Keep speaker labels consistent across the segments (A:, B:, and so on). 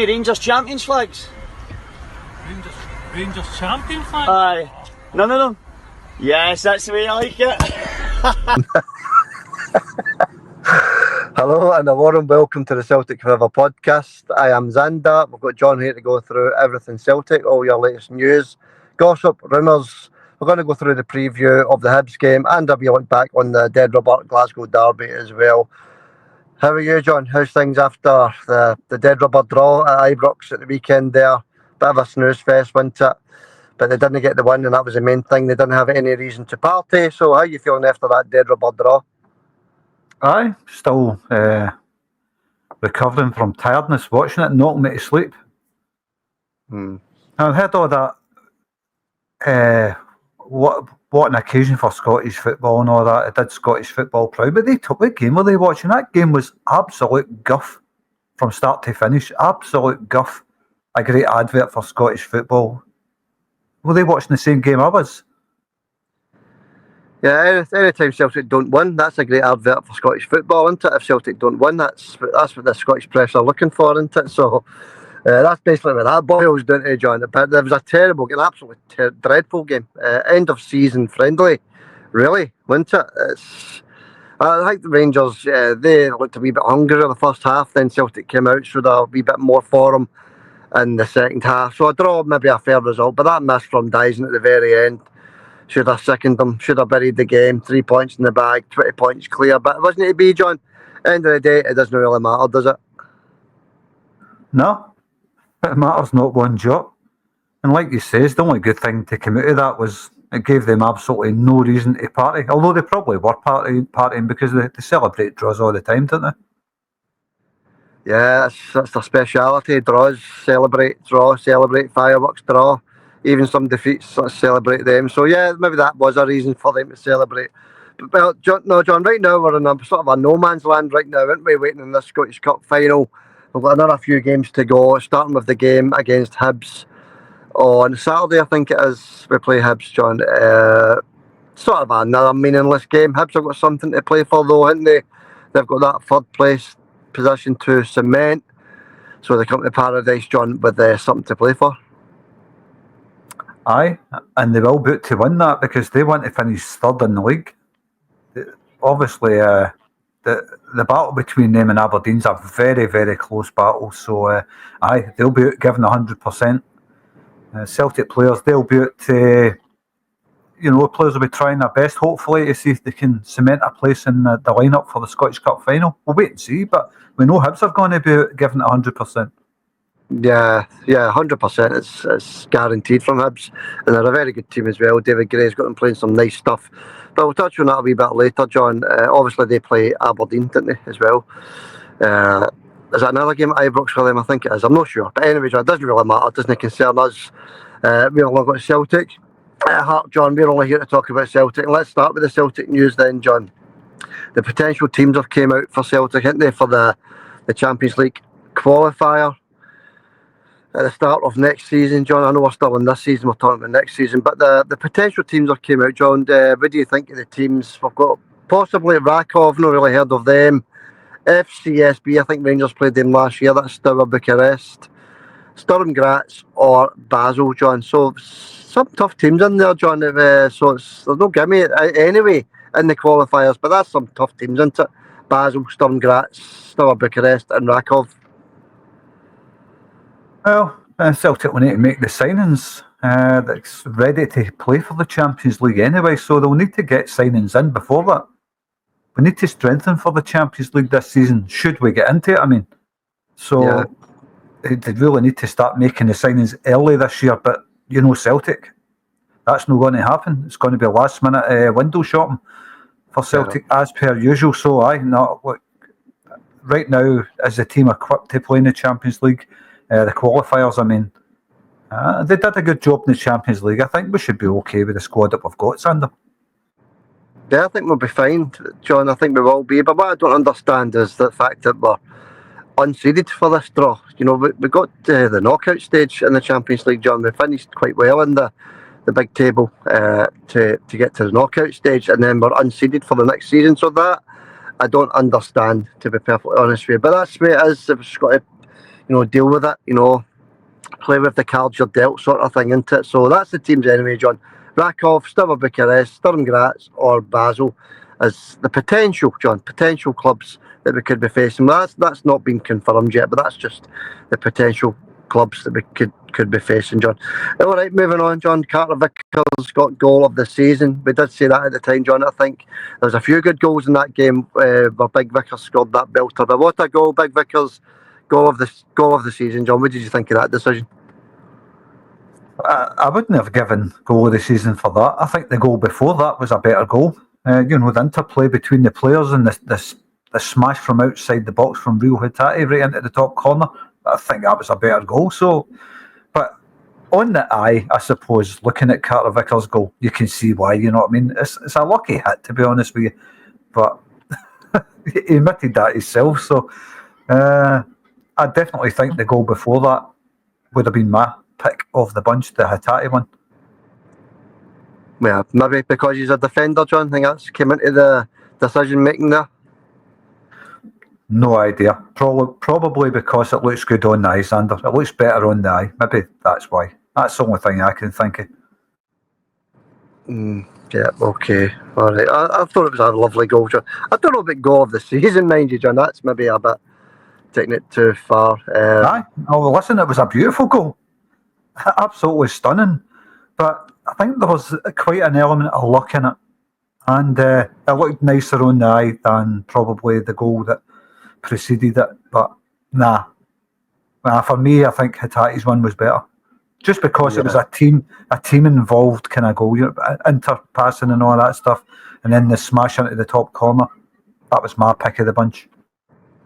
A: any Rangers champions flags?
B: Rangers champion flag?
A: Aye. None of them? Yes, that's the way I like it.
C: Hello and a warm welcome to the Celtic Forever podcast. I am Xander. We've got John here to go through everything Celtic, all your latest news, gossip, rumours. We're going to go through the preview of the Hibs game and a wee look back on the dead rubber Glasgow derby as well. How are you, John? How's things after the dead rubber draw at Ibrox at the weekend there? Bit of a snooze fest, wasn't it? But they didn't get the win and that was the main thing. They didn't have any reason to party. So how are you feeling after that dead rubber draw?
D: Aye, still recovering from tiredness watching it, knocked me to sleep. I've heard all that, what an occasion for Scottish football and all that. It did Scottish football proud, but they took the game, were they watching? That game was absolute guff from start to finish, absolute guff. A great advert for Scottish football. Were they watching the same game I was?
C: Yeah, anytime Celtic don't win, that's a great advert for Scottish football, isn't it? If Celtic don't win, that's what the Scottish press are looking for, isn't it? So that's basically what that boils down to, John. But there was a terrible game, absolutely dreadful game. End of season friendly, really, wasn't it? I think the Rangers, they looked a wee bit hungrier in the first half, then Celtic came out, showed a wee bit more for them in the second half. So a draw, maybe a fair result, but that miss from Dyson at the very end should have sickened them, should have buried the game. 3 points in the bag, 20 points clear, but it wasn't to be, John. End of the day, it doesn't really matter, does it?
D: No, it matters not one jot. And like you say, the only good thing to come out of that was it gave them absolutely no reason to party, although they probably were partying because they celebrate draws all the time, don't they?
C: Yeah, that's their speciality. Draws, celebrate, draw, celebrate, fireworks, draw. Even some defeats, let's celebrate them. So yeah, maybe that was a reason for them to celebrate. But well, John, right now we're in a sort of a no man's land right now, aren't we? Waiting in the Scottish Cup final. We've got another few games to go, starting with the game against Hibs on Saturday, I think it is. We play Hibs, John. Sort of another meaningless game. Hibs have got something to play for though, haven't they? They've got that third place position to cement. So they come to paradise, John, with something to play for.
D: Aye, and they will boot to win that because they want to finish third in the league. Obviously, the battle between them and Aberdeen's a very, very close battle. So, aye, they'll be out giving 100%. Celtic players, they'll be out. Players will be trying their best, hopefully, to see if they can cement a place in the lineup for the Scottish Cup final. We'll wait and see, but we know Hibs are going to be out giving 100%.
C: Yeah, 100%. It's guaranteed from Hibs, and they're a very good team as well. David Gray's got them playing some nice stuff, but we'll touch on that a wee bit later, John. Obviously, they play Aberdeen, didn't they, as well? Is that another game at Ibrox for them? I think it is. I'm not sure, but anyway, John, it doesn't really matter. It doesn't concern us. We're only got Celtic at heart, John. We're only here to talk about Celtic. And let's start with the Celtic news then, John. The potential teams have came out for Celtic, haven't they, for the Champions League qualifier at the start of next season, John. I know we're still in this season, we're talking about next season, but the potential teams have came out, John. What do you think of the teams? We've got possibly Rakov, not really heard of them. FCSB, I think Rangers played them last year. That's Steaua Bucharest, Sturm Graz or Basel, John. So some tough teams in there, John. So there's no gimme anyway in the qualifiers, but that's some tough teams, isn't it? Basel, Sturm Graz, Steaua Bucharest and Rakov.
D: Well, Celtic will need to make the signings that's ready to play for the Champions League anyway, so they'll need to get signings in before that. We need to strengthen for the Champions League this season, should we get into it, I mean. So they really need to start making the signings early this year, but Celtic, that's not going to happen. It's going to be last minute window shopping for Celtic as per usual. So right now, is the team equipped to play in the Champions League? The qualifiers, I mean, they did a good job in the Champions League. I think we should be okay with the squad that we've got, Sander.
C: Yeah, I think we'll be fine, John. I think we will be. But what I don't understand is the fact that we're unseeded for this draw. We got to the knockout stage in the Champions League, John. We finished quite well in the big table to get to the knockout stage, and then we're unseeded for the next season. So that I don't understand, to be perfectly honest with you. But that's the way it is. If it's got to deal with it, play with the cards you're dealt sort of thing, isn't it? So that's the teams anyway, John. Rakov, Steaua Bucharest, Sturm Graz or Basel as the potential clubs that we could be facing. That's not been confirmed yet, but that's just the potential clubs that we could be facing, John. All right, moving on, John. Carter Vickers got goal of the season. We did say that at the time, John. I think there's a few good goals in that game where Big Vickers scored that belter. But what a goal, Big Vickers, goal of the season, John. What did you think of that decision?
D: I wouldn't have given goal of the season for that. I think the goal before that was a better goal. The interplay between the players and the smash from outside the box from Rio Hatate right into the top corner. I think that was a better goal. So, but on the eye, I suppose, looking at Carter Vickers' goal, you can see why. You know what I mean? It's a lucky hit, to be honest with you. But he admitted that himself. So, I definitely think the goal before that would have been my pick of the bunch, the Hatate one.
C: Yeah, maybe because he's a defender, John. I think that's came into the decision making there.
D: No idea. Probably because it looks good on the eye, Sander. It looks better on the eye. Maybe that's why. That's the only thing I can think of.
C: Yeah, okay. All right. I thought it was a lovely goal, John. I don't know about goal of the season, mind you, John. That's maybe a bit taking it too far.
D: Aye. Oh, listen, it was a beautiful goal. Absolutely stunning. But I think there was quite an element of luck in it. And it looked nicer on the eye than probably the goal that preceded it. But nah. For me, I think Hatate's one was better. Just because it was a team involved kind of goal, interpassing and all that stuff, and then the smash into the top corner. That was my pick of the bunch.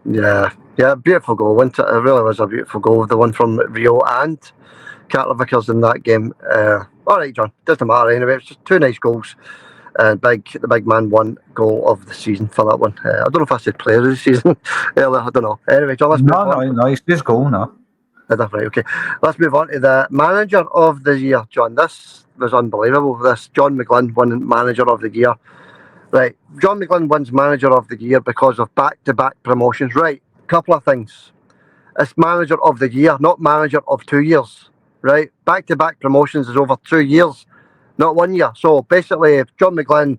C: Yeah, beautiful goal, wasn't it? It really was a beautiful goal, the one from Rio and Carter Vickers in that game. All right, John, doesn't matter anyway. It's just two nice goals. The big man won goal of the season for that one. I don't know if I said player of the season earlier. I don't know. Anyway, John, let's move on.
D: No, it's his goal now.
C: That's right, okay. Let's move on to the manager of the year, John. This was unbelievable. John McGlynn won manager of the year. Right, John McGlynn wins manager of the year because of back-to-back promotions. Right, couple of things. It's manager of the year, not manager of 2 years. Right, back-to-back promotions is over 2 years, not 1 year. So basically, if John McGlynn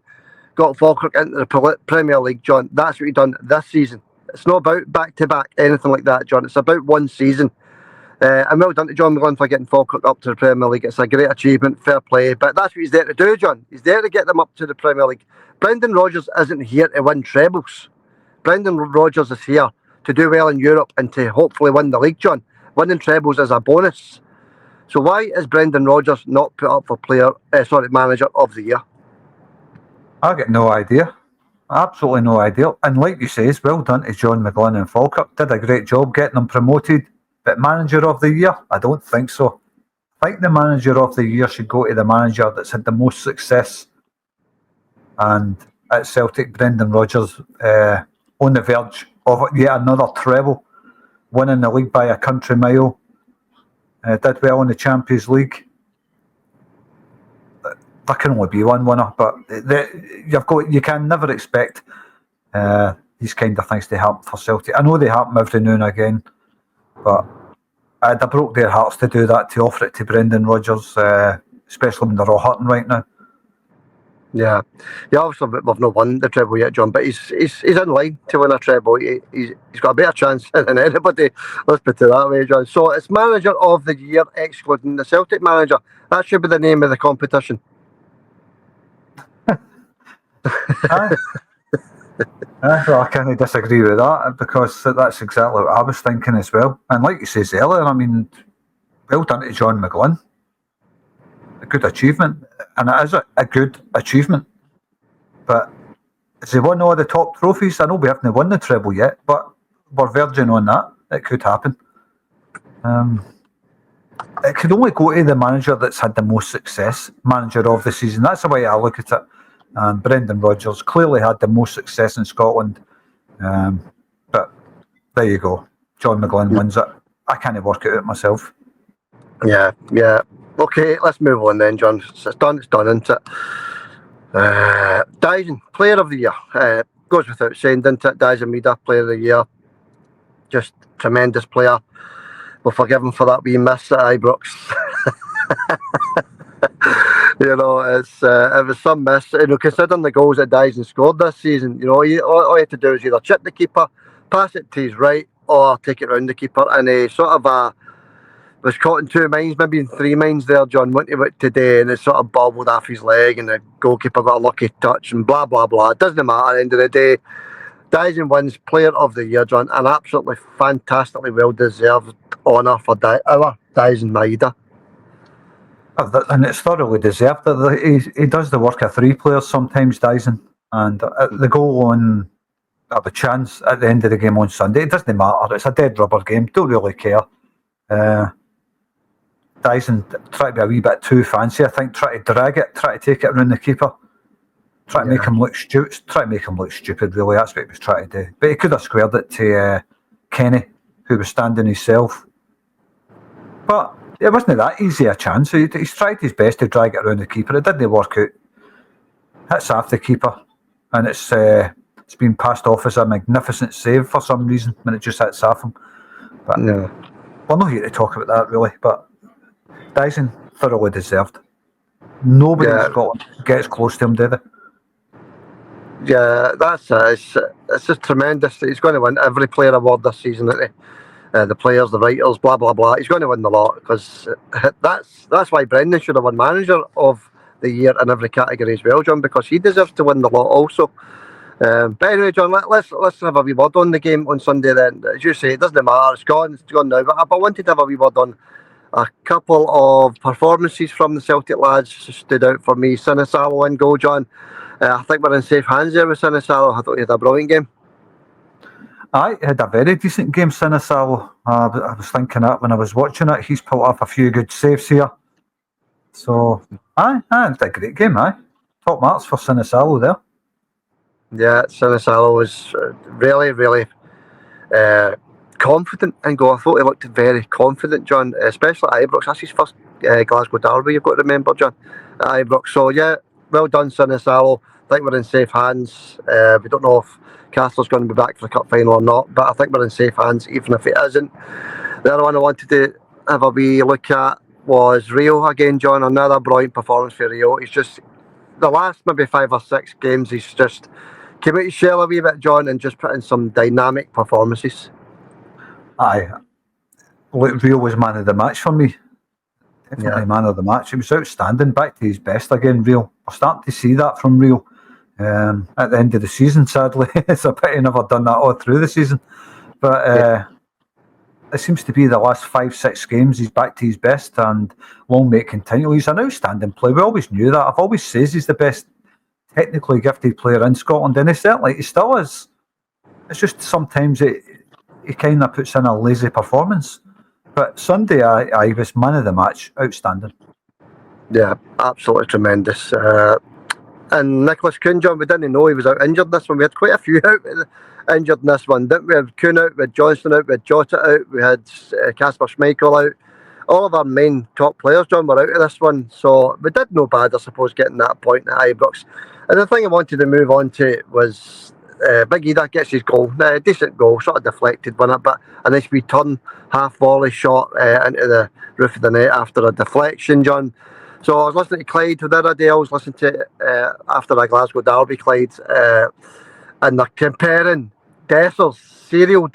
C: got Falkirk into the Premier League, John, that's what he done this season. It's not about back-to-back, anything like that, John. It's about one season. And well done to John McGlynn for getting Falkirk up to the Premier League. It's a great achievement, fair play. But that's what he's there to do, John. He's there to get them up to the Premier League. Brendan Rodgers isn't here to win trebles. Brendan Rodgers is here to do well in Europe and to hopefully win the league, John. Winning trebles is a bonus. So why is Brendan Rodgers not put up for manager of the year?
D: I get no idea. Absolutely no idea. And like you say, it's well done to John McGlynn and Falkirk. Did a great job getting them promoted. But manager of the year? I don't think so. I think the manager of the year should go to the manager that's had the most success. And at Celtic, Brendan Rodgers on the verge of yet another treble, winning the league by a country mile. Did well in the Champions League. There can only be one winner, but you can never expect these kind of things to happen for Celtic. I know they happen every now and again. But they broke their hearts to do that, to offer it to Brendan Rodgers, especially when they're all hurting right now. Yeah,
C: obviously we've not won the treble yet, John, but he's in line to win a treble. He's got a better chance than anybody, let's put it that way, John. So it's manager of the year, excluding the Celtic manager. That should be the name of the competition.
D: Well, I can't disagree with that because that's exactly what I was thinking as well. And like you said earlier, I mean, well done to John McGlynn. A good achievement, and it is a good achievement. But has he won all the top trophies? I know we haven't won the treble yet, but we're verging on that. It could happen. It could only go to the manager that's had the most success, manager of the season. That's the way I look at it. And Brendan Rodgers clearly had the most success in Scotland. But there you go. John McGlynn wins it. I can't work it out myself.
C: Yeah. Okay, let's move on then, John. It's done, isn't it? Dyson, player of the year. Goes without saying, doesn't it? Dyson Mida, player of the year. Just tremendous player. we'll forgive him for that wee miss at Ibrox. You know, it was some miss. You know, considering the goals that Dyson scored this season, you know, all you had to do is either chip the keeper, pass it to his right, or take it round the keeper. And he sort of was caught in two minds, maybe in three minds there, John, went to it today, and it sort of bobbled off his leg, and the goalkeeper got a lucky touch, and blah, blah, blah. It doesn't matter at the end of the day. Dyson wins Player of the Year, John, an absolutely fantastically well-deserved honour for our Dyson Maeda.
D: And it's thoroughly deserved. He does the work of three players sometimes, Dyson. And the goal on the chance at the end of the game on Sunday, it doesn't matter. It's a dead rubber game. Don't really care. Dyson tried to be a wee bit too fancy, I think. Try to drag it, try to take it around the keeper. Try to make him look stupid. Try to make him look stupid, really. That's what he was trying to do. But he could have squared it to Kenny, who was standing himself. But it wasn't that easy a chance. He's tried his best to drag it around the keeper. It didn't work out. Hits off the keeper, and it's been passed off as a magnificent save for some reason when it just hits off him. But we're not here to talk about that really. But Dyson thoroughly deserved. Nobody in Scotland gets close to him, do they?
C: Yeah, that's it. It's just tremendous. He's going to win every player award this season, isn't he? The players, the writers, blah blah blah. He's going to win the lot because that's why Brendan should have won Manager of the Year in every category as well, John, because he deserves to win the lot also. But anyway, John, let's have a wee word on the game on Sunday then. As you say, it doesn't matter. It's gone now. But I wanted to have a wee word on a couple of performances from the Celtic lads stood out for me. Sinisalo in goal, John. I think we're in safe hands there with Sinisalo. I thought he had a brilliant game.
D: He had a very decent game, Sinisalo. I was thinking that when I was watching it. He's pulled off a few good saves here. So, it was a great game, Top marks for Sinisalo there.
C: Yeah, Sinisalo was really, really confident in goal. I thought he looked very confident, John, especially at Ibrox. That's his first Glasgow derby, you've got to remember, John, at Ibrox. So, yeah, well done, Sinisalo. I think we're in safe hands. We don't know if Castle's going to be back for the cup final or not, but I think we're in safe hands, even if it isn't. The other one I wanted to have a wee look at was Rio again, John. Another brilliant performance for Rio. He's just, the last maybe 5 or 6 games, he's just came out his shell a wee bit, John, and just put in some dynamic performances.
D: Rio was man of the match for me. Definitely man of the match. He was outstanding, back to his best again, Rio. We're starting to see that from Rio. At the end of the season, sadly. It's a pity never done that all through the season. But it seems to be the last 5-6 games he's back to his best, and long may it continue. He's an outstanding player. We always knew that. I've always said he's the best technically gifted player in Scotland, and he still is. It's just sometimes he kind of puts in a lazy performance. But Sunday, he was man of the match. Outstanding. Yeah,
C: absolutely tremendous. And Nicholas Kuhn, John, we didn't know he was out injured this one. We had quite a few out injured in this one, didn't we? We had Kuhn out, we had Johnston out, we had Jota out, we had Kasper Schmeichel out. All of our main top players, John, were out of this one. So we did no bad, I suppose, getting that point at Ibrox. And the thing I wanted to move on to was Big Ida gets his goal. Decent goal, sort of deflected one, but a nice wee turn, half volley shot into the roof of the net after a deflection, John. So I was listening to Clyde the other day. I was listening to after a Glasgow derby, Clyde, and they're comparing serial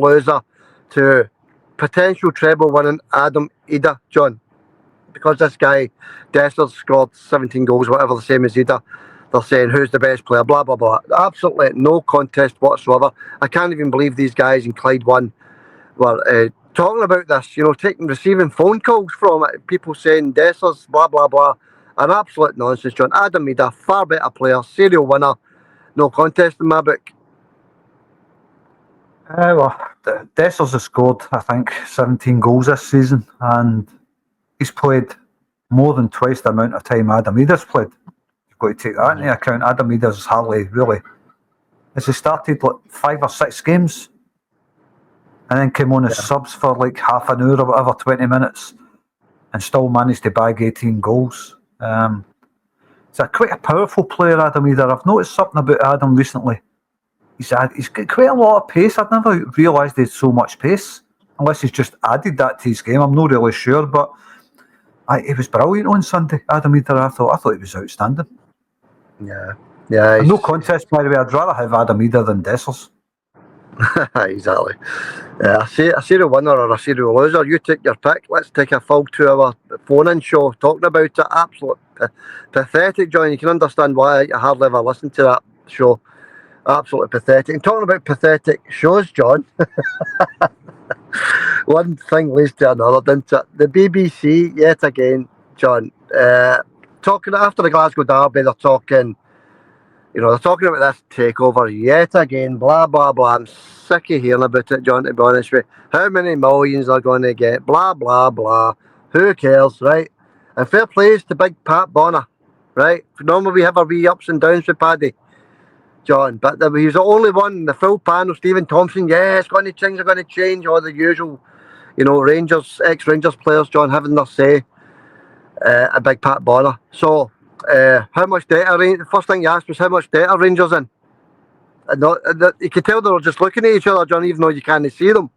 C: loser, to potential treble winning Adam Ida, John. Because this guy, Dessers, scored 17 goals, whatever, the same as Ida. They're saying who's the best player, blah, blah, blah. Absolutely no contest whatsoever. I can't even believe these guys in Clyde won were talking about this, receiving phone calls from it, people saying Dessers, blah, blah, blah. An absolute nonsense, John. Adam Ida, far better player, serial winner, no contest in my book.
D: Dessers has scored, I think, 17 goals this season, and he's played more than twice the amount of time Adam Ida's played. You've got to take that into account. Adam Ida's hardly really. Has he started 5 or 6 games? And then came on as subs for half an hour or whatever, 20 minutes, and still managed to bag 18 goals. He's quite a powerful player, Adam Ida. I've noticed something about Adam recently. He's got quite a lot of pace. I'd never realised he had so much pace. unless he's just added that to his game. I'm not really sure, but he was brilliant on Sunday. Adam Eder, I thought he was outstanding.
C: Yeah.
D: And no contest, by the way. I'd rather have Adam Eder than Dessers.
C: Exactly. A serial winner or a serial loser, you take your pick. Let's take a full 2-hour phone-in show talking about it. Absolute pathetic, John. You can understand why I hardly ever listened to that show. Absolutely pathetic. And talking about pathetic shows, John, one thing leads to another, doesn't it? The BBC, yet again, John, talking after the Glasgow Derby, they're talking about this takeover yet again, blah, blah, blah. I'm sick of hearing about it, John, to be honest with you. How many millions they're going to get, blah, blah, blah. Who cares, right? And fair plays to big Pat Bonner, right? Normally we have our wee ups and downs with Paddy, John, but he was the only one in the full panel. Stephen Thompson, things are going to change, all the usual, Rangers, ex-Rangers players, John, having their say, a big Pat Bonner. So, how much debt are the first thing you asked was how much debt are Rangers in? And you could tell they were just looking at each other, John, even though you can't see them.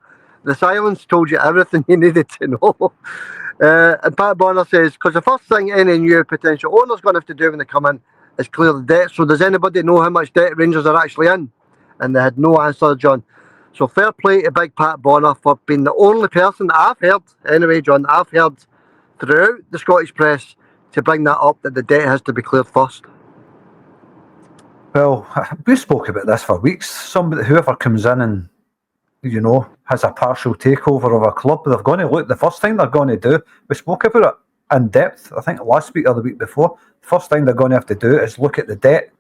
C: The silence told you everything you needed to know. And Pat Bonner says, because the first thing any new potential owner's going to have to do when they come in is clear the debt. So does anybody know how much debt Rangers are actually in? And they had no answer, John. So fair play to big Pat Bonner for being the only person that I've heard, anyway, John, that I've heard throughout the Scottish press to bring that up, that the debt has to be cleared first.
D: Well, we spoke about this for weeks. Whoever comes in and, has a partial takeover of a club, they're going to look, the first thing they're going to do, we spoke about it in depth, I think last week or the week before, the first thing they're going to have to do is look at the debt.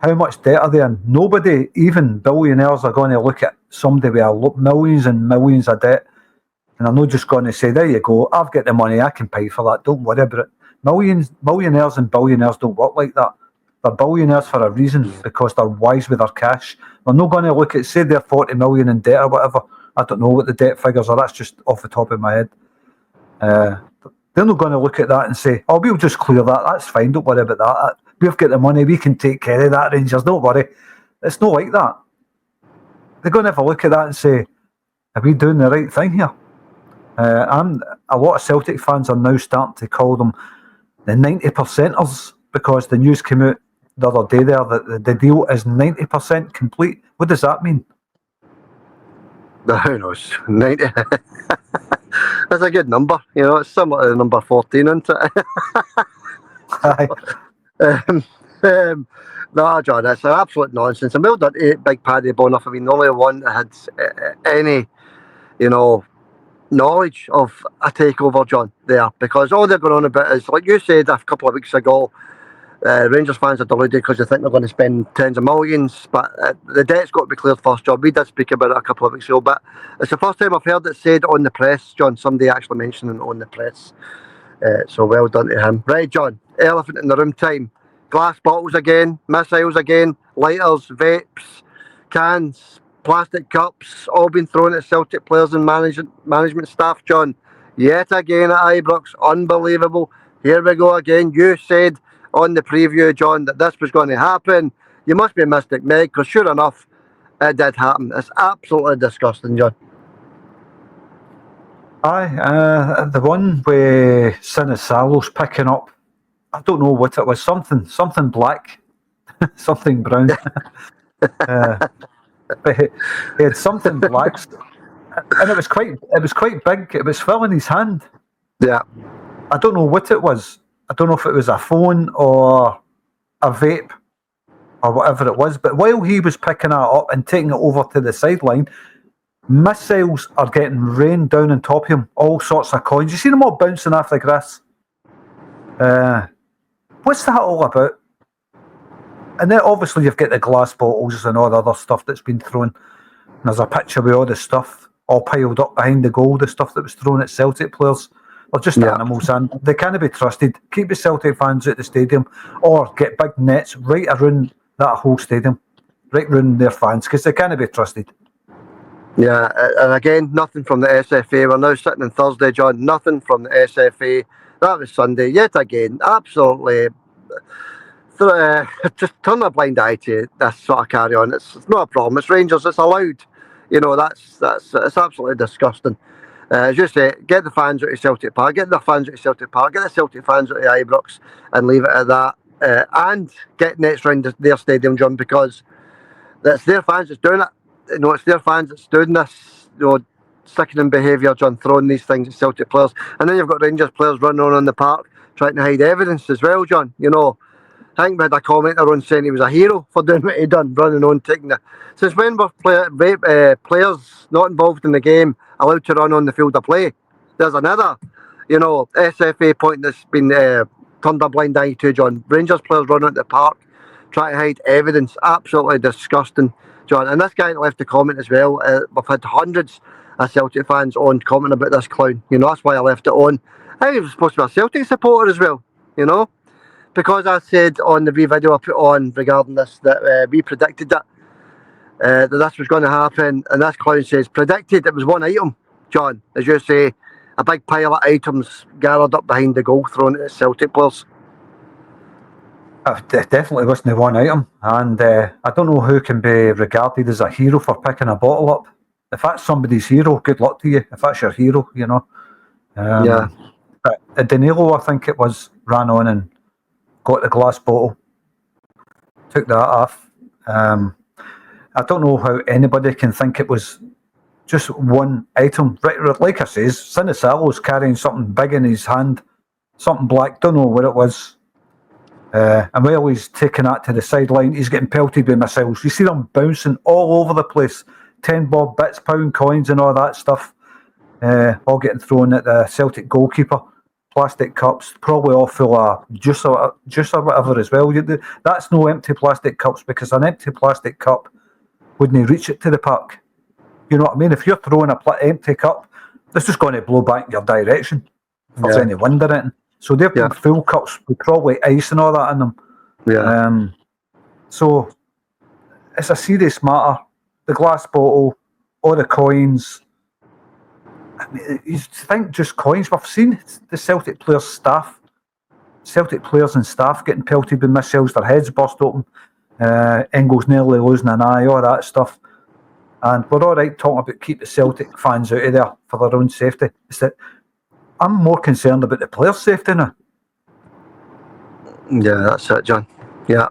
D: How much debt are they in? Nobody, even billionaires, are going to look at somebody with millions and millions of debt, and they're not just going to say, there you go, I've got the money, I can pay for that, don't worry about it. Millionaires and billionaires don't work like that. They're billionaires for a reason, because they're wise with their cash. They're not going to look at, say they're 40 million in debt or whatever. I don't know what the debt figures are, that's just off the top of my head. They're not going to look at that and say, oh, we'll just clear that, that's fine, don't worry about that. We've got the money, we can take care of that, Rangers, don't worry. It's not like that. They're going to have a look at that and say, are we doing the right thing here? And a lot of Celtic fans are now starting to call them the 90%ers, because the news came out the other day there that the deal is 90% complete. What does that mean?
C: Who knows? 90. That's a good number. It's similar to the number 14, isn't it?
D: Aye.
C: No, John, that's an absolute nonsense. And well done to big Paddy Bonner for being the only one that had any, knowledge of a takeover, John, there, because all they're going on about is, like you said a couple of weeks ago, Rangers fans are deluded because they think they're going to spend tens of millions, but the debt's got to be cleared first, John. We did speak about it a couple of weeks ago, but it's the first time I've heard it said on the press, John. Somebody actually mentioning it on the press, so well done to him. Right, John, elephant in the room time. Glass bottles again, missiles again, lighters, vapes, cans, plastic cups, all been thrown at Celtic players and management staff, John. Yet again at Ibrox, unbelievable. Here we go again. You said on the preview, John, that this was going to happen. You must be Mystic Meg, because sure enough, it did happen. It's absolutely disgusting, John.
D: Aye, the one where Sinisalo's picking up, I don't know what it was, something black, something brown. But he had something black, and it was quite big. It was filling his hand.
C: Yeah.
D: I don't know what it was. I don't know if it was a phone or a vape or whatever it was. But while he was picking that up and taking it over to the sideline, missiles are getting rained down on top of him. All sorts of coins. You see them all bouncing off the grass. What's that all about? And then obviously you've got the glass bottles and all the other stuff that's been thrown. And there's a picture with all the stuff all piled up behind the goal, the stuff that was thrown at Celtic players. They're just animals, and they can't be trusted. Keep the Celtic fans at the stadium, or get big nets right around that whole stadium, right around their fans, because they can't be trusted.
C: Yeah, and again, nothing from the SFA. We're now sitting on Thursday, John. Nothing from the SFA. That was Sunday. Yet again, absolutely. Just turn a blind eye to this sort of carry on. It's not a problem. It's Rangers. It's allowed. You know, it's absolutely disgusting. As you say, get the fans out of Celtic Park, get the fans out of Celtic Park, get the Celtic fans out of Ibrox, and leave it at that. And get nets round their stadium, John, because it's their fans that's doing it. You know, it's their fans that's doing this. You know, sickening behaviour, John, throwing these things at Celtic players, and then you've got Rangers players running on in the park trying to hide evidence as well, John. You know, I think we had a commenter on saying he was a hero for doing what he done, running on, taking the. Since when were players not involved in the game allowed to run on the field of play? There's another, you know, SFA point that's been turned a blind eye to, John. Rangers players running at the park trying to hide evidence. Absolutely disgusting, John. And this guy that left the comment as well, we've had hundreds of Celtic fans on commenting about this clown. You know, that's why I left it on. I think he was supposed to be a Celtic supporter as well, you know. Because I said on the wee video I put on regarding this that we predicted it, that this was going to happen, and this clown says predicted. It was one item, John, as you say, a big pile of items gathered up behind the goal thrown at Celtic players.
D: It definitely wasn't the one item, and I don't know who can be regarded as a hero for picking a bottle up. If that's somebody's hero, good luck to you. If that's your hero, you know.
C: Yeah.
D: But Danilo, I think it was, ran on and got the glass bottle, took that off. I don't know how anybody can think it was just one item. Right, like I says, Sinisalo's carrying something big in his hand, something black, don't know what it was. And while he's taking that to the sideline, he's getting pelted with missiles. You see them bouncing all over the place. 10 bob bits, pound coins and all that stuff, all getting thrown at the Celtic goalkeeper. Plastic cups, probably all full of juice or whatever as well. That's no empty plastic cups, because an empty plastic cup wouldn't reach it to the puck. You know what I mean? If you're throwing an empty cup, this is going to blow back in your direction, if there's any wind in it. So they're big full cups with probably ice and all that in them.
C: Yeah.
D: So it's a serious matter. The glass bottle, all the coins. I mean, you think just coins? We've seen the Celtic players and staff getting pelted with missiles, their heads burst open, Engels nearly losing an eye, all that stuff. And we're all right talking about keep the Celtic fans out of there for their own safety. It's that I'm more concerned about the players' safety now.
C: Yeah, that's it, John. Yeah.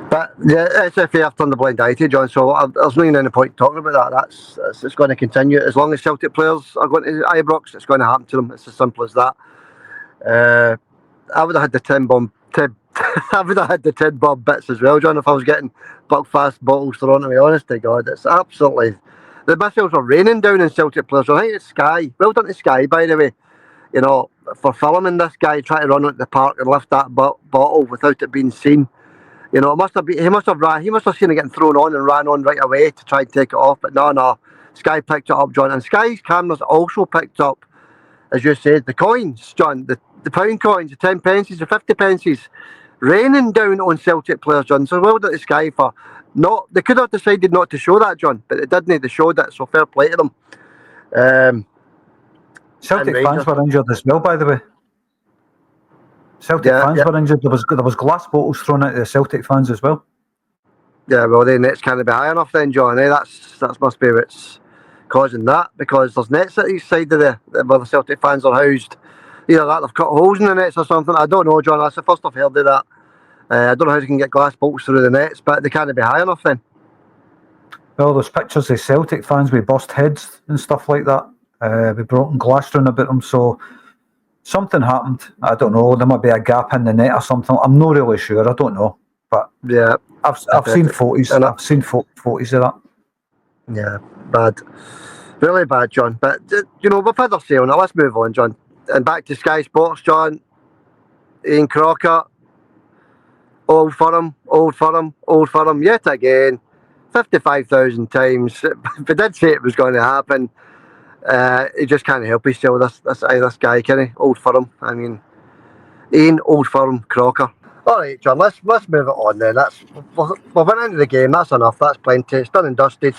C: But yeah, SFA have turned the blind eye to, John, so there's not any point talking about that. It's going to continue. As long as Celtic players are going to Ibrox, it's going to happen to them. It's as simple as that. I would have had the 10 bomb I would have had the 10 bob bits as well, John, if I was getting Buckfast bottles thrown at me. Honest to God, it's absolutely... The missiles are raining down in Celtic players. I think it's Sky. Well done to Sky, by the way. You know, for filming this guy trying to run out the park and lift that bottle without it being seen. You know, he must have seen it getting thrown on and ran on right away to try and take it off. But no, Sky picked it up, John. And Sky's cameras also picked up, as you said, the coins, John, the pound coins, the 10 pences, the 50 pences, raining down on Celtic players, John. So well done to Sky for not... They could have decided not to show that, John, but they didn't. They showed it, so fair play to them.
D: Celtic fans were injured as well, by the way. Celtic fans were injured. There was glass bottles thrown at the Celtic fans as well.
C: Yeah, well, the nets can't be high enough then, John. That must be what's causing that, because there's nets at each side of where the Celtic fans are housed. Either that, they've cut holes in the nets or something. I don't know, John. That's the first I've heard of that. I don't know how they can get glass bottles through the nets, but they can't be high enough then.
D: Well, there's pictures of Celtic fans with burst heads and stuff like that, with broken glass thrown about them. So something happened. I don't know. There might be a gap in the net or something. I'm not really sure. I don't know. But
C: yeah,
D: I've seen photos. I've seen photos of that.
C: Yeah, bad. Really bad, John. But, you know, we've had our say on it. Let's move on, John. And back to Sky Sports, John. Ian Crocker. Old Firm, yet again. 55,000 times. If he did say it was going to happen, he just can't help himself. This guy, can he? Old Firm. I mean, Ian Old Firm Crocker. All right, John. Let's move it on then. We've went into the game. That's enough. That's plenty. It's done and dusted.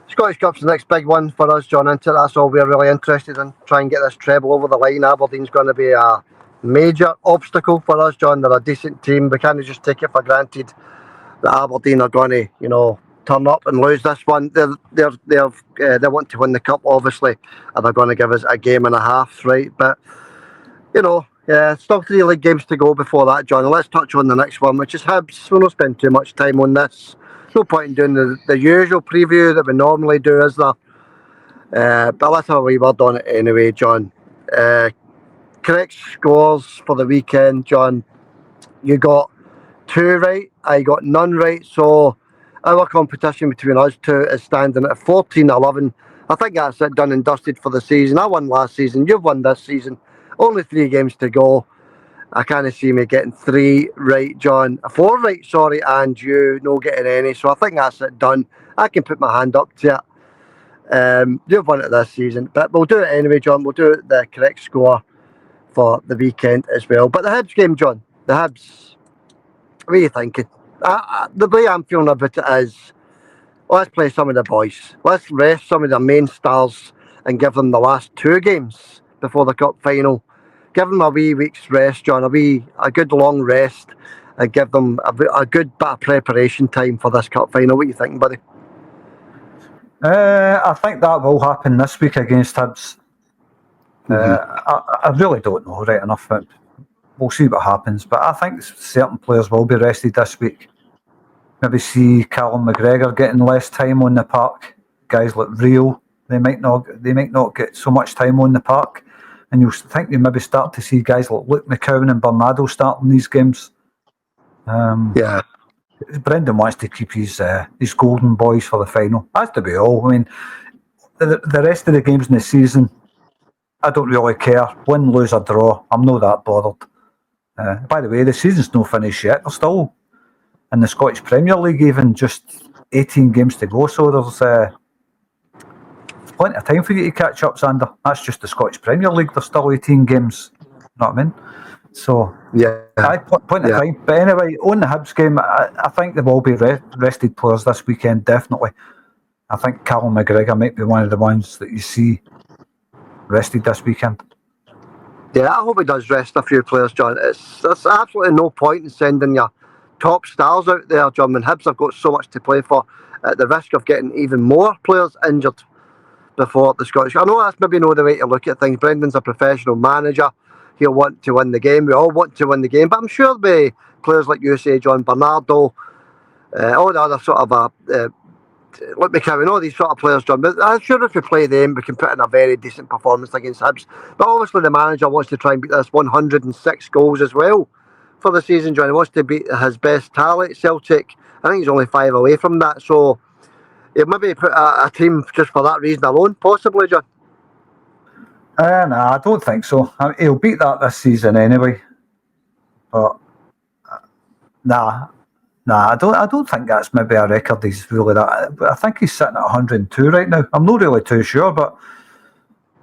C: Scottish Cup's the next big one for us, John. Into that's all we're really interested in. Try and get this treble over the line. Aberdeen's going to be a major obstacle for us, John. They're a decent team. We can't just take it for granted that Aberdeen are going to, you know, turn up and lose this one. They want to win the cup, obviously, and they're going to give us a game and a half, right? But still 3 league games to go before that, John. And let's touch on the next one, which is Hibs. We'll not spend too much time on this. No point in doing the usual preview that we normally do, is there? But let's have a wee word on it anyway, John. Correct scores for the weekend, John. You got 2 right, I got none right, so our competition between us two is standing at 14-11. I think that's it, done and dusted for the season. I won last season, you've won this season. Only 3 games to go. I can't see me getting 3 right, John. 4 right, sorry, and you no getting any. So I think that's it, done. I can put my hand up to it. You've won it this season, but we'll do it anyway, John. We'll do the correct score for the weekend as well. But the Hibs game, John, the Hibs, what are you thinking? The way I'm feeling about it is, let's play some of the boys. Let's rest some of the main stars and give them the last 2 games before the cup final. Give them a wee week's rest, John, a good long rest, and give them a good bit of preparation time for this cup final. What are you thinking, buddy?
D: I think that will happen this week against Hibs. I really don't know right enough. We'll see what happens, but I think certain players will be rested this week. Maybe see Callum McGregor getting less time on the park. Guys like Rio, they might not get so much time on the park, and you'll think you maybe start to see guys like Luke McCowan and Bernardo starting these games. Brendan wants to keep his golden boys for the final. Has to be all. I mean, the rest of the games in the season, I don't really care. Win, lose or draw, I'm not that bothered. By the way, the season's no finished yet. They're still in the Scottish Premier League, even just 18 games to go. So there's plenty of time for you to catch up, Xander. That's just the Scottish Premier League. There's still 18 games. You know what I mean? So, plenty of time. But anyway, on the Hibs game, I think there will be rested players this weekend, definitely. I think Callum McGregor might be one of the ones that you see rested this weekend.
C: Yeah, I hope he does rest a few players, John. There's absolutely no point in sending your top stars out there, John, when Hibs have got so much to play for, at the risk of getting even more players injured before the Scottish. I know that's maybe not the way to look at things. Brendan's a professional manager. He'll want to win the game. We all want to win the game. But I'm sure the players like you say, John, Bernardo, all the other sort of let me count all these sort of players, John. But I'm sure if we play them, we can put in a very decent performance against Hibs. But obviously, the manager wants to try and beat this 106 goals as well for the season, John. He wants to beat his best tally at Celtic. I think he's only 5 away from that. So he'll maybe put a team just for that reason alone, possibly, John.
D: Nah, I don't think so. I mean, he'll beat that this season anyway. But nah, I don't think that's maybe a record he's really that. I think he's sitting at 102 right now. I'm not really too sure, but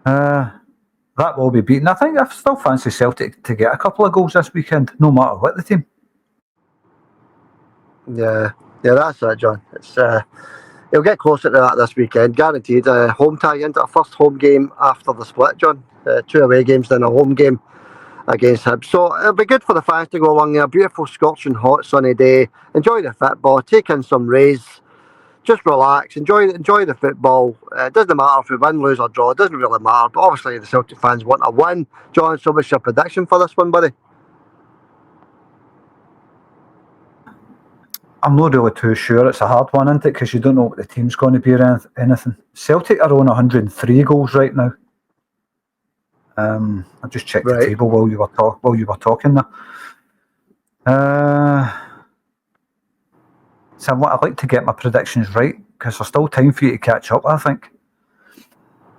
D: that will be beaten. I think I still fancy Celtic to get a couple of goals this weekend, no matter what the team.
C: Yeah, that's it, John. It's he'll get closer to that this weekend, guaranteed. Home tie into a first home game after the split, John. 2 away games, then a home game against Hibs. So it'll be good for the fans to go along there. A beautiful scorching hot sunny day. Enjoy the football, take in some rays, just relax, enjoy the football. It doesn't matter if we win, lose or draw, it doesn't really matter. But obviously the Celtic fans want a win. John, so what's your prediction for this one, buddy?
D: I'm not really too sure. It's a hard one, isn't it? Because you don't know what the team's going to be or anything. Celtic are on 103 goals right now. I just checked the table while you were talking there. So I'd like to get my predictions right because there's still time for you to catch up. I think.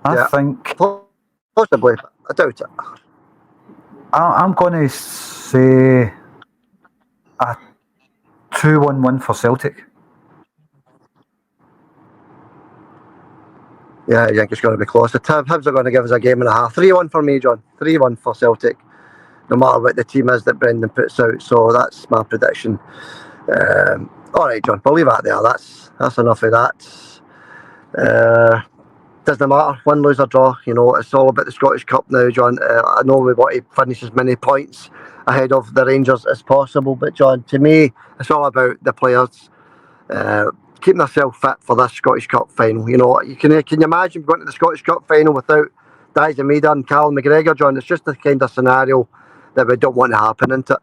D: I think
C: possibly. I doubt it.
D: I'm going to say a 2-1 win for Celtic.
C: Yeah, I think it's going to be close. The Hibs are going to give us a game and a half. 3-1 for me, John. 3-1 for Celtic, no matter what the team is that Brendan puts out. So that's my prediction. All right, John, we'll leave that there. That's enough of that. Doesn't matter, win, lose or draw. You know, it's all about the Scottish Cup now, John. I know we want to finish as many points ahead of the Rangers as possible, but John, to me, it's all about the players. keeping herself fit for this Scottish Cup final. You know, can you imagine going to the Scottish Cup final without Diaz Almeida and Callum McGregor, John? It's just the kind of scenario that we don't want to happen, isn't it?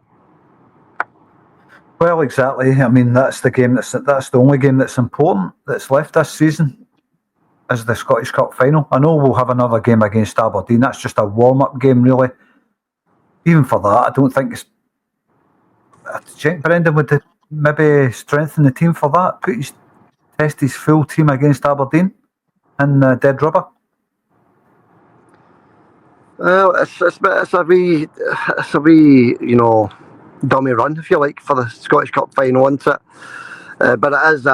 D: Well, exactly. I mean, that's the only game that's important that's left this season, is the Scottish Cup final. I know we'll have another game against Aberdeen. That's just a warm-up game, really. Even for that, I don't think it's... Do you think Brendan would maybe strengthen the team for that? Test his full team against Aberdeen in dead rubber?
C: Well, it's a wee, you know, dummy run, if you like, for the Scottish Cup final, isn't it? But it is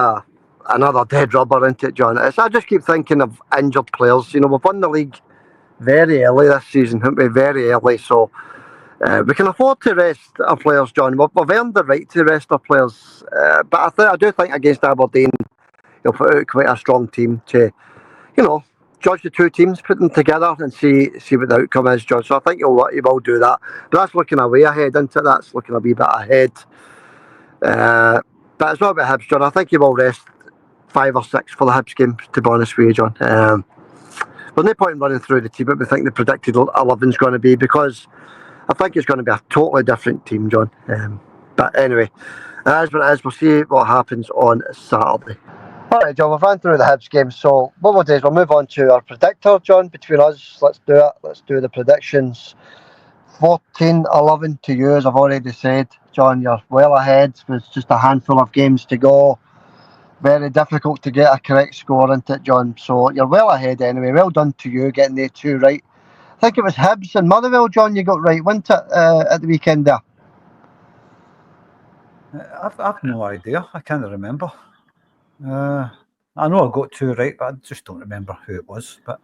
C: another dead rubber, isn't it, John? I just keep thinking of injured players. You know, we've won the league very early this season, haven't we? Very early, so we can afford to rest our players, John. We've earned the right to rest our players. But I do think against Aberdeen, he'll put out quite a strong team to, you know, judge the two teams, put them together and see what the outcome is, John. So I think he will do that. But that's looking a way ahead, isn't it? That's looking a wee bit ahead. But it's not about Hibs, John. I think he will rest 5 or 6 for the Hibs game, to be honest with you, John. There's no point in running through the team that we think the predicted 11 is going to be, because I think it's going to be a totally different team, John. But anyway, as what it is, we'll see what happens on Saturday. Alright, John, we've run through the Hibs game, so what we'll do is we'll move on to our predictor, John, between us. Let's do it. Let's do the predictions. 14-11 to you, as I've already said. John, you're well ahead with just a handful of games to go. Very difficult to get a correct score, isn't it, John? So you're well ahead anyway. Well done to you getting the 2 right. I think it was Hibs and Motherwell, John, you got right, wasn't it, at the weekend there?
D: I've no idea. I can't remember. I know I got 2 right, but I just don't remember who it was. But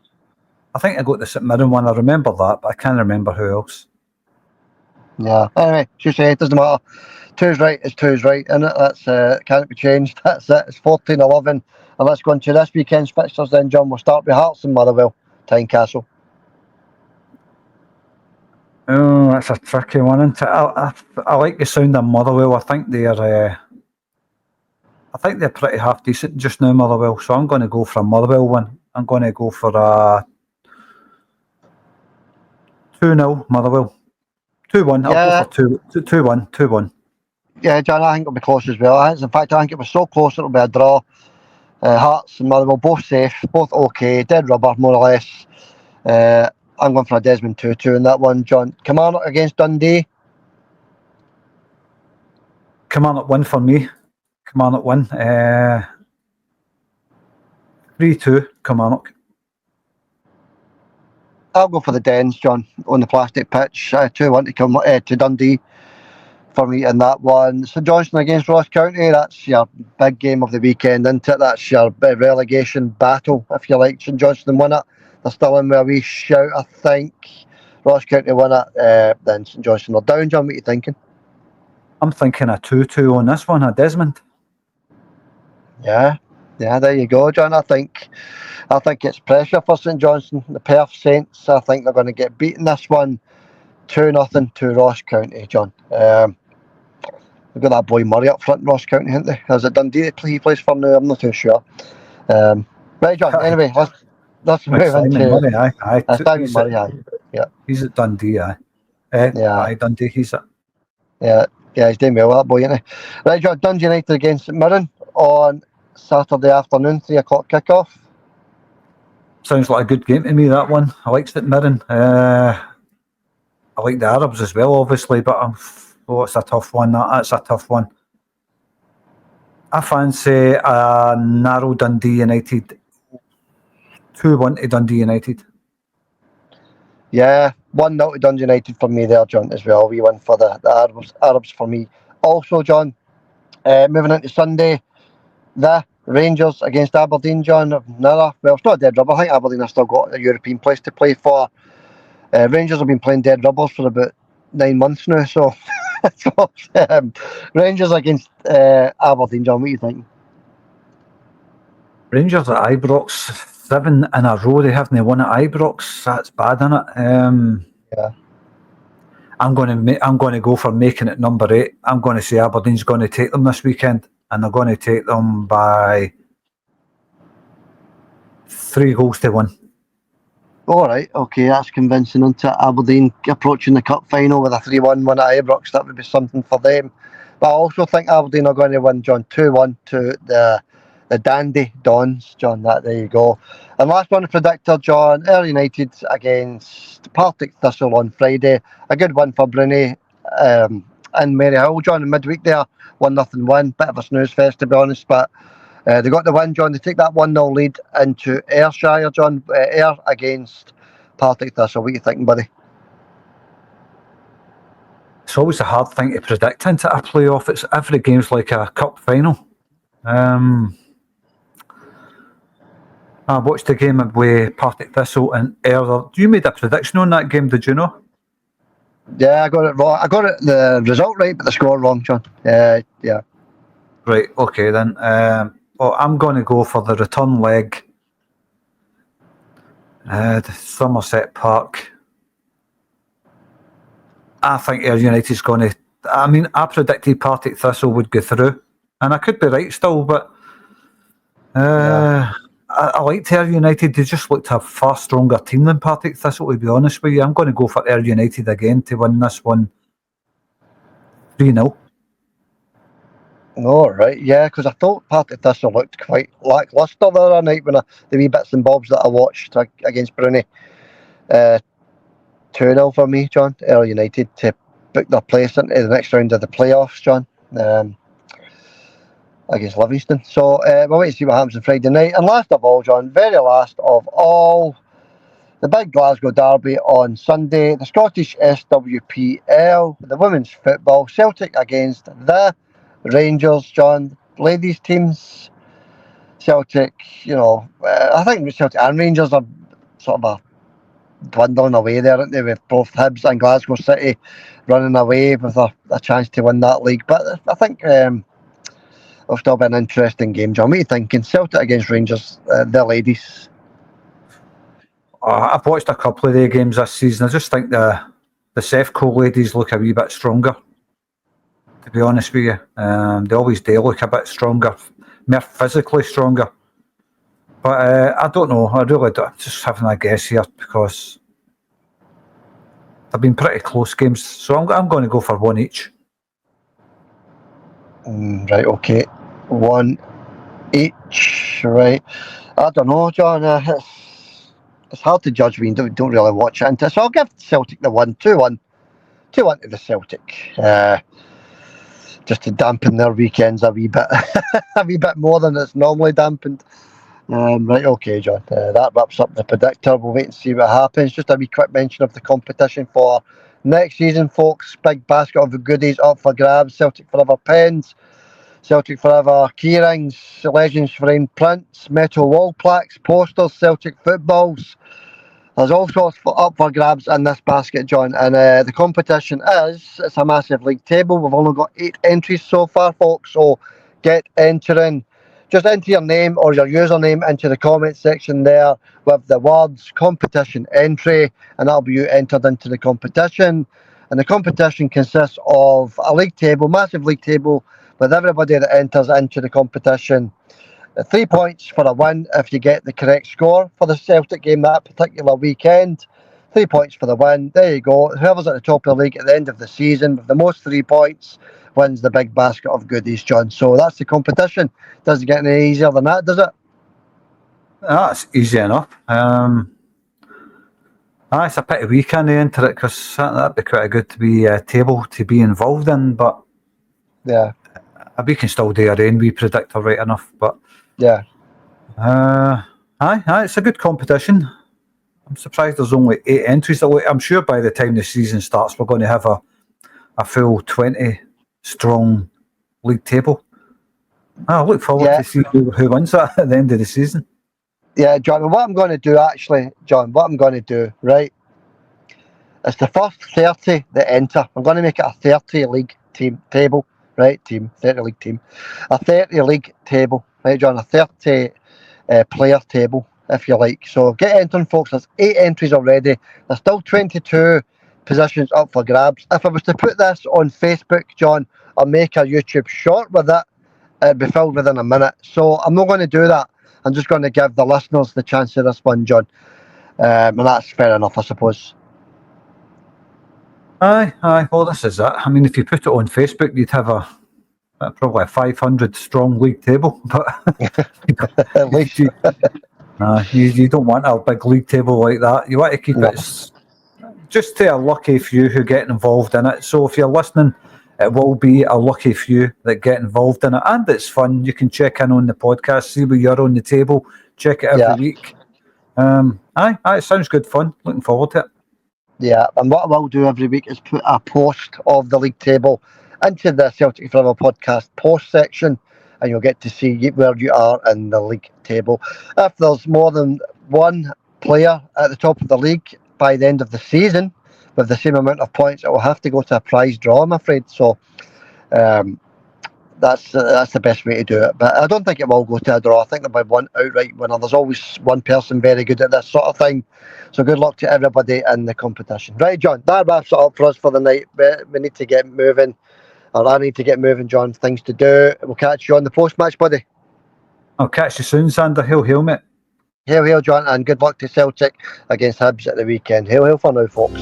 D: I think I got the St Mirren one. I remember that, but I can't remember who else.
C: Yeah. Anyway, as you say, it doesn't matter. 2's right is 2's right, isn't it? That's can't be changed. That's it. It's 14-11. And let's go into this weekend's fixtures then, John. We'll start with Hearts and Motherwell, Tynecastle.
D: Oh, that's a tricky one, isn't it? I like the sound of Motherwell. I think they're pretty half decent just now, Motherwell. So I'm going to go for a Motherwell one. I'm going to go for a 2-0 Motherwell. 2-1. I'll go for 2-1. 2-1.
C: Yeah, John, I think it'll be close as well. In fact, I think it was so close it'll be a draw. Hearts and Motherwell both safe, both okay, dead rubber more or less. I'm going for a Desmond Tutu in that one, John. Kilmarnock against Dundee.
D: Kilmarnock win for me. Kilmarnock win. 3-2 Kilmarnock.
C: I'll go for the Dens, John, on the plastic pitch. 2-1 to Dundee for me in that one. St Johnstone against Ross County. That's your big game of the weekend, isn't it? That's your relegation battle, if you like. St Johnstone win it. They're still in with a wee shout, I think. Ross County win it. Then St Johnstone are down, John. What are you thinking?
D: I'm thinking a 2-2 on this one, a Desmond.
C: Yeah, there you go, John. I think it's pressure for St Johnstone. The Perth Saints, I think they're going to get beaten this one 2-0 to Ross County, John. We've got that boy Murray up front in Ross County, haven't they? Is it Dundee he plays for now? I'm not too sure. Right, John, anyway, let's move into...
D: Murray, aye.
C: Simon Murray, aye. Yeah.
D: He's at Dundee, aye. Aye, Dundee, he's at...
C: Yeah, he's doing well, that boy, isn't he? Right, John, Dundee United against St Mirren on Saturday afternoon, 3 o'clock kickoff.
D: Sounds like a good game to me, that one. I like St Mirren. I like the Arabs as well, obviously, but it's a tough one. That's a tough one. I fancy a narrow Dundee United. 2-1 to Dundee United.
C: Yeah, 1-0 to Dundee United for me there, John, as well. We win for the Arabs for me. Also, John, moving into Sunday, the Rangers against Aberdeen, John. It's not a dead rubber. I think Aberdeen have still got a European place to play for. Rangers have been playing dead rubbers for about 9 months now, so, Rangers against Aberdeen, John, what are you thinking?
D: Rangers at Ibrox, 7 in a row. They haven't won at Ibrox. That's bad, isn't it?
C: Yeah.
D: I'm going to go for making it number 8. I'm going to say Aberdeen's going to take them this weekend. and they're going to take them by 3-1.
C: All right, okay, that's convincing. Onto Aberdeen approaching the cup final with a 3-1 win at Ibrox. That would be something for them. But I also think Aberdeen are going to win, John, 2-1 to the Dandy Dons, John. There you go. And last one, predictor, John. Ayr United against Partick Thistle on Friday. A good win for Brunei and Maryhill, John, in midweek there. 1-0 win. Bit of a snooze fest, to be honest, but they got the win, John. They take that 1-0 lead into Ayrshire, John. Ayr against Partick Thistle. What are you thinking, buddy?
D: It's always a hard thing to predict into a playoff. It's every game's like a cup final. I watched the game with Partick Thistle and Ayr. You made a prediction on that game, did you know?
C: Yeah, I got it wrong. I got the result right, but the score wrong, John. Yeah.
D: Right, okay then. I'm going to go for the return leg. The Somerset Park. I think Ayr United's going to... I predicted Partick Thistle would go through, and I could be right still, but I liked Ayr United. They just looked a far stronger team than Partick Thistle, to be honest with you. I'm going to go for Ayr United again to win this one 3-0.
C: All right, yeah, because I thought Partick Thistle looked quite lacklustre the other night when the wee bits and bobs that I watched against Brunei. 2-0 for me, John. Ayr United to book their place into the next round of the playoffs, John, against Livingston. So we'll wait to see what happens on Friday night. And last of all, John, very last of all, the big Glasgow derby on Sunday, the Scottish SWPL, the women's football, Celtic against the Rangers, John. Ladies teams, Celtic, I think Celtic and Rangers are sort of dwindling away there, aren't they, with both Hibs and Glasgow City running away with a chance to win that league. But I think it'll still be an interesting game, John. What are you thinking? Celtic against Rangers, the ladies.
D: I've watched a couple of their games this season. I just think the Sefco ladies look a wee bit stronger, to be honest with you. They always do look a bit stronger, more physically stronger. But I don't know. I really don't. I'm just having a guess here because they've been pretty close games. So I'm going to go for one each.
C: Right, okay. One each, right. I don't know, John. It's hard to judge when you don't really watch it. So I'll give Celtic the 2-1. 2-1 to the Celtic. Just to dampen their weekends a wee bit. A wee bit more than it's normally dampened. Right, okay, John. That wraps up the predictor. We'll wait and see what happens. Just a wee quick mention of the competition for next season, folks. Big basket of goodies up for grabs. Celtic Forever pens, Celtic Forever keyrings, Legends framed prints, metal wall plaques, posters, Celtic footballs. There's all sorts up for grabs in this basket, John. And the competition it's a massive league table. We've only got 8 entries so far, folks. So get entering. Just enter your name or your username into the comment section there with the words competition entry, and that'll be you entered into the competition. And the competition consists of a league table, massive league table, with everybody that enters into the competition. 3 points for a win if you get the correct score for the Celtic game that particular weekend. 3 points for the win. There you go. Whoever's at the top of the league at the end of the season with the most 3 points wins the big basket of goodies, John. So that's the competition. Doesn't get any easier than that, does it?
D: That's easy enough. It's a pity we can't enter it because that'd be quite a good to be table to be involved in, but
C: yeah,
D: we can still do our own wee predictor right enough. But
C: yeah,
D: it's a good competition. I'm surprised there's only 8 entries. I'm sure by the time the season starts, we're going to have a full 20 strong league table. I look forward to see who wins that at the end of the season.
C: Yeah, John, what I'm going to do actually, John, right, it's the first 30 that enter. I'm going to make it a 30 league team table, right, 30 league team. A 30 league table, right, John, a 30 player table, if you like. So get entering, folks. There's 8 entries already. There's still 22 positions up for grabs. If I was to put this on Facebook, John, or make a YouTube short with it, it'd be filled within a minute. So I'm not going to do that. I'm just going to give the listeners the chance of this one, John. And that's fair enough, I suppose.
D: Aye. Well, this is it. I mean, if you put it on Facebook, you'd have probably a 500 strong league table. But
C: At least.
D: you don't want a big league table like that. You want to keep it just to a lucky few who get involved in it. So if you're listening, it will be a lucky few that get involved in it, and it's fun. You can check in on the podcast, see where you're on the table, check it every week. It sounds good fun. Looking forward to it.
C: Yeah, and what I will do every week is put a post of the league table into the Celtic Forever podcast post section, and you'll get to see where you are in the league table. If there's more than one player at the top of the league by the end of the season with the same amount of points, it will have to go to a prize draw, I'm afraid. So that's the best way to do it. But I don't think it will go to a draw. I think there'll be one outright winner. There's always one person very good at this sort of thing. So good luck to everybody in the competition. Right, John, that wraps it up for us for the night. We need to get moving. Or I need to get moving, John. Things to do. We'll catch you on the post-match, buddy.
D: I'll catch you soon, Sander. Hail, mate.
C: Hail, John, and good luck to Celtic against Hibs at the weekend. Hail for now, folks.